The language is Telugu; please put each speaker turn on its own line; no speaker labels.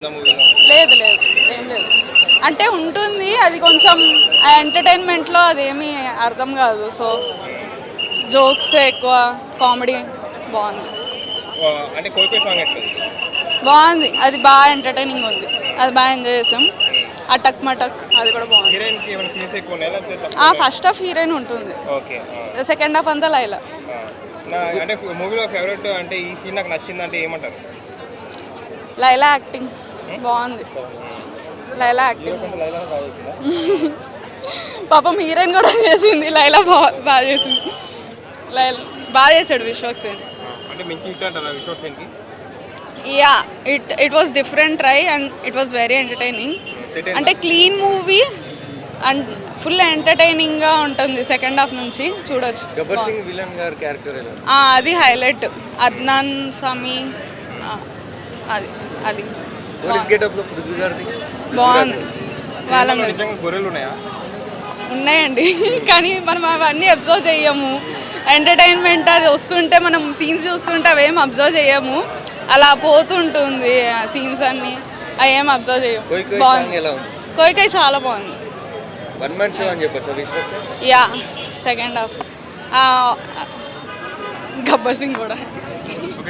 లేదు లేదు ఏం లేదు అంటే ఉంటుంది అది కొంచెం ఎంటర్టైన్మెంట్లో అదేమీ అర్థం కాదు సో జోక్స్ ఎక్కువ కామెడీ బాగుంది
అంటే కోల్పే సాంగ్ ఎట్లుంది?
బాగుంది అది బాగా ఎంటర్టైనింగ్ ఉంది అది బాగా ఎంజాయ్ చేసాం అటక్ మటక్ అది కూడా బాగుంది
హీరోయిన్‌కి ఏమైనా సీన్స్ ఎక్కువ ఉన్నాయా లేకపోతే తక్కువ?
ఫస్ట్ హాఫ్ హీరోయిన్ ఉంటుంది
ఓకే.
సెకండ్ హాఫ్ అంతా లైలా
అంటే మూవీలో ఫేవరెట్ అంటే ఈ సీన్ నాకు నచ్చిందంటే ఏమంటారు?
లైలా యాక్టింగ్ బాగుంది లైలా యాక్టింగ్
హీరో కంటే లైలానే బాగా చేసిందా?
పాపం హీరోయిన్ కూడా చేసింది లైలా బాగా చేసింది లైలా బాగా చేశాడు విశ్వక్ సేన్
అంటే మంచి హిట్ అంటారా విశ్వక్ సేన్‌కి?
Yeah it was different try and it was very entertaining అంటే క్లీన్ మూవీ అండ్ ఫుల్ ఎంటర్టైనింగ్గా ఉంటుంది సెకండ్ హాఫ్ నుంచి చూడొచ్చు
గబ్బర్ సింగ్ విలన్ గారి క్యారెక్టర్ ఎలా?
అది హైలైట్ అద్నాన్ సమీ అది అది
పోలీస్ గెటప్ లో పృథ్వీ గారిది
బాగుంది
సినిమాలో నిజంగా గొర్రెలు ఉన్నాయా?
ఉన్నాయండి కానీ మనం అవన్నీ అబ్జర్వ్ చేయము ఎంటర్టైన్మెంట్ అది వస్తుంటే మనం సీన్స్ చూస్తుంటే అవేం అబ్జర్వ్ చేయము అలా పోతుంటుంది సీన్స్ అన్నీ అవి ఏం అబ్జర్వ్ చేయము బాగుంది
ఎలా ఉంది?
కోయికై చాలా బాగుంది
వన్ మ్యాన్ షో అని చెప్పొచ్చు Vishwak Sen.
Yeah second half Gabbar Singh కూడా